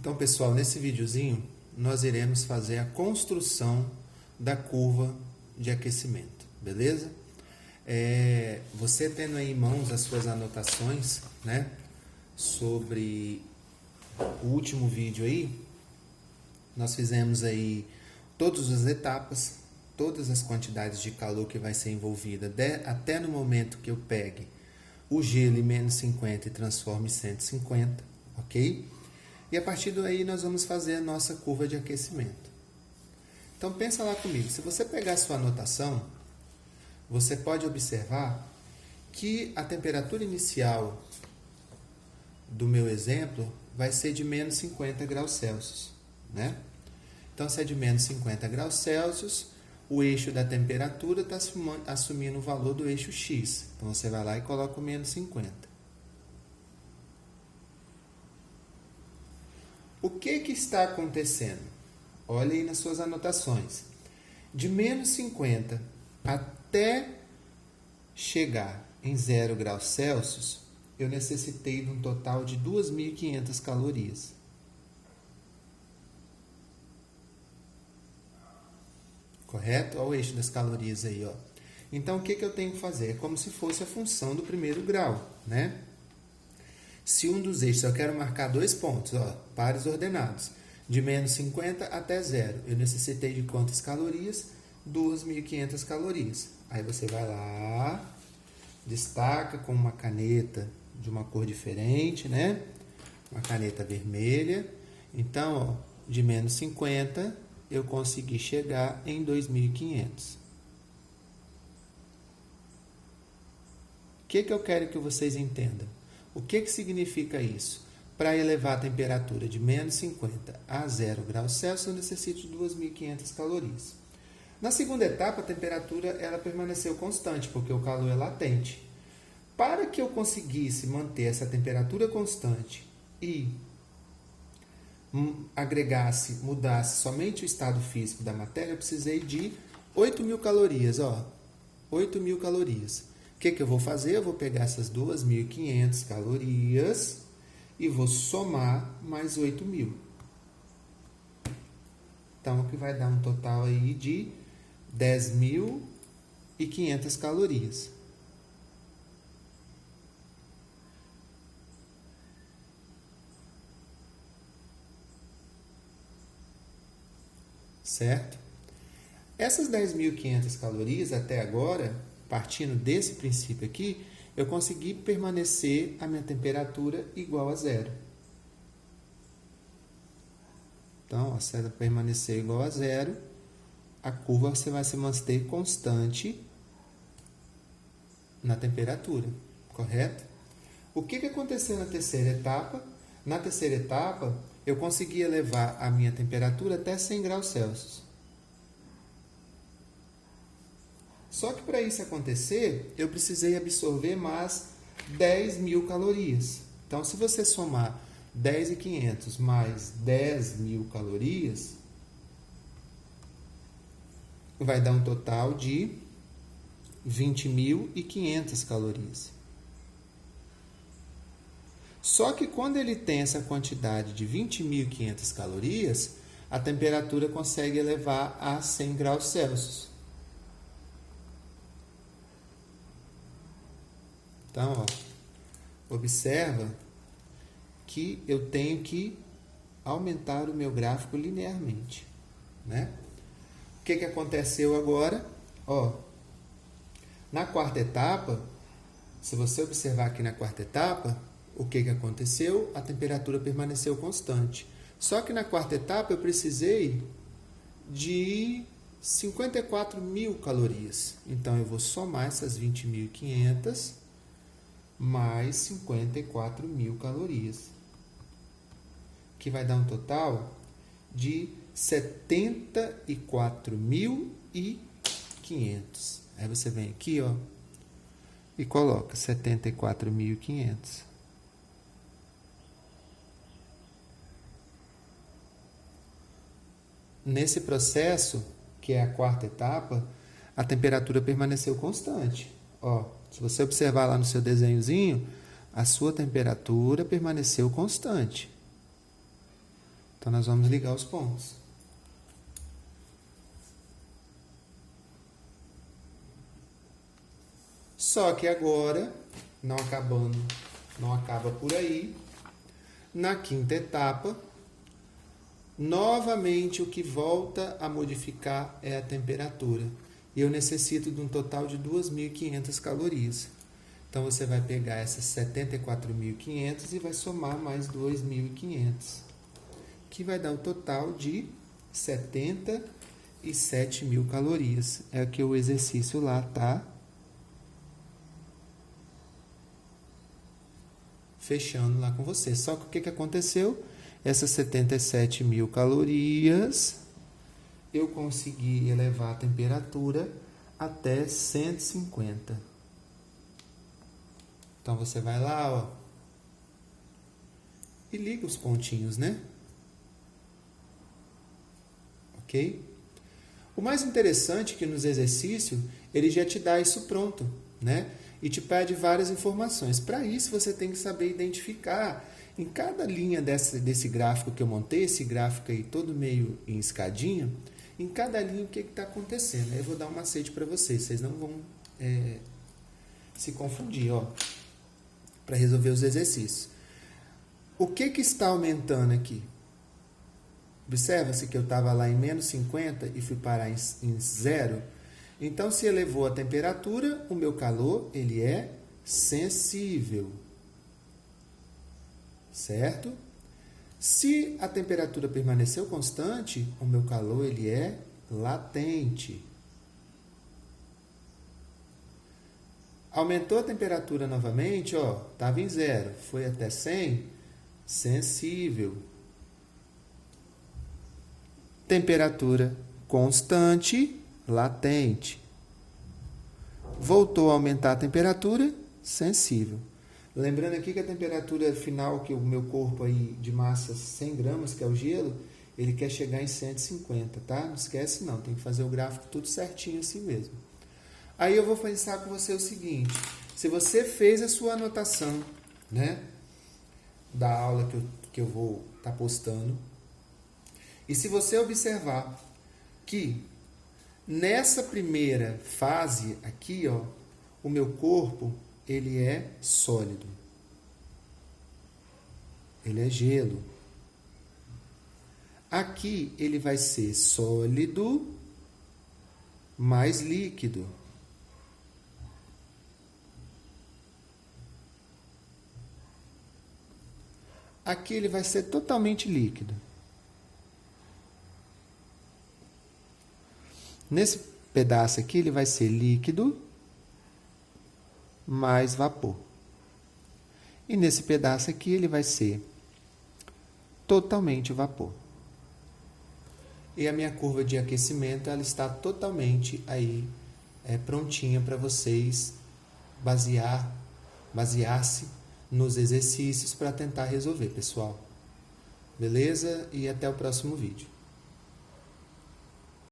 Então, pessoal, nesse videozinho nós iremos fazer a construção da curva de aquecimento, beleza? Você tendo aí em mãos as suas anotações, né, sobre o último vídeo aí, nós fizemos aí todas as etapas, todas as quantidades de calor que vai ser envolvida até no momento que eu pegue o gelo em menos 50 e transforme em 150, ok? E a partir daí nós vamos fazer a nossa curva de aquecimento. Então pensa lá comigo, se você pegar a sua anotação, você pode observar que a temperatura inicial do meu exemplo vai ser de menos 50 graus Celsius, né? Então se é de menos 50 graus Celsius, o eixo da temperatura está assumindo o valor do eixo X. Então você vai lá e coloca o menos 50. O que está acontecendo? Olha aí nas suas anotações. De menos 50 até chegar em 0 graus Celsius, eu necessitei de um total de 2.500 calorias. Correto? Olha o eixo das calorias aí, ó. Então, o que eu tenho que fazer? É como se fosse a função do primeiro grau, né? Se um dos eixos, eu quero marcar dois pontos, ó, pares ordenados, de menos 50 até 0. Eu necessitei de quantas calorias? 2.500 calorias. Aí você vai lá, destaca com uma caneta de uma cor diferente, né? Uma caneta vermelha. Então, ó, de menos 50, eu consegui chegar em 2.500. O que eu quero que vocês entendam? O que significa isso? Para elevar a temperatura de menos 50 a 0 graus Celsius, eu necessito de 2.500 calorias. Na segunda etapa, a temperatura ela permaneceu constante, porque o calor é latente. Para que eu conseguisse manter essa temperatura constante e mudasse somente o estado físico da matéria, eu precisei de 8.000 calorias. Ó, 8.000 calorias. O que eu vou fazer? Eu vou pegar essas 2.500 calorias e vou somar mais 8.000. Então, o que vai dar um total aí de 10.500 calorias. Certo? Essas 10.500 calorias até agora, partindo desse princípio aqui, eu consegui permanecer a minha temperatura igual a 0. Então, se ela permanecer igual a 0, a curva você vai se manter constante na temperatura, correto? O que aconteceu na terceira etapa? Na terceira etapa, eu consegui elevar a minha temperatura até 100 graus Celsius. Só que para isso acontecer, eu precisei absorver mais 10.000 calorias. Então, se você somar 10.500 mais 10.000 calorias, vai dar um total de 20.500 calorias. Só que quando ele tem essa quantidade de 20.500 calorias, a temperatura consegue elevar a 100 graus Celsius. Então, ó, observa que eu tenho que aumentar o meu gráfico linearmente, né? O que aconteceu agora? Ó, na quarta etapa, se você observar aqui na quarta etapa, o que aconteceu? A temperatura permaneceu constante. Só que na quarta etapa eu precisei de 54.000 calorias. Então eu vou somar essas 20.500 mais 54.000 calorias, que vai dar um total de 74.500. Aí você vem aqui, ó, e coloca 74.500. Nesse processo, que é a quarta etapa, a temperatura permaneceu constante. Ó, se você observar lá no seu desenhozinho, a sua temperatura permaneceu constante. Então, nós vamos ligar os pontos. Só que agora, não acaba por aí. Na quinta etapa, novamente o que volta a modificar é a temperatura. E eu necessito de um total de 2.500 calorias. Então, você vai pegar essas 74.500 e vai somar mais 2.500, que vai dar o total de 77.000 calorias. É o que o exercício lá está fechando lá com você. Só que o que aconteceu? Essas 77.000 calorias, eu consegui elevar a temperatura até 150. Então, você vai lá, ó, e liga os pontinhos, né? Ok? O mais interessante é que nos exercícios, ele já te dá isso pronto, né? E te pede várias informações. Para isso, você tem que saber identificar em cada linha desse gráfico que eu montei, esse gráfico aí todo meio em escadinha, em cada linha o que está acontecendo. Aí eu vou dar um macete para vocês não vão se confundir, ó, para resolver os exercícios. O que está aumentando aqui? Observa-se que eu estava lá em menos 50 e fui parar em 0. Então, se elevou a temperatura, o meu calor ele é sensível. Certo? Se a temperatura permaneceu constante, o meu calor ele é latente. Aumentou a temperatura novamente, ó, estava em 0, foi até 100, sensível. Temperatura constante, latente. Voltou a aumentar a temperatura, sensível. Lembrando aqui que a temperatura final que o meu corpo aí de massa 100 gramas, que é o gelo, ele quer chegar em 150, tá? Não esquece não, tem que fazer o gráfico tudo certinho assim mesmo. Aí eu vou pensar com você o seguinte, se você fez a sua anotação, né, da aula que eu vou estar postando, e se você observar que nessa primeira fase aqui, ó, o meu corpo ele é sólido. Ele é gelo. Aqui ele vai ser sólido mais líquido. Aqui ele vai ser totalmente líquido. Nesse pedaço aqui ele vai ser líquido mais vapor. E nesse pedaço aqui ele vai ser totalmente vapor. E a minha curva de aquecimento ela está totalmente aí prontinha para vocês basear-se nos exercícios para tentar resolver, pessoal. Beleza? E até o próximo vídeo.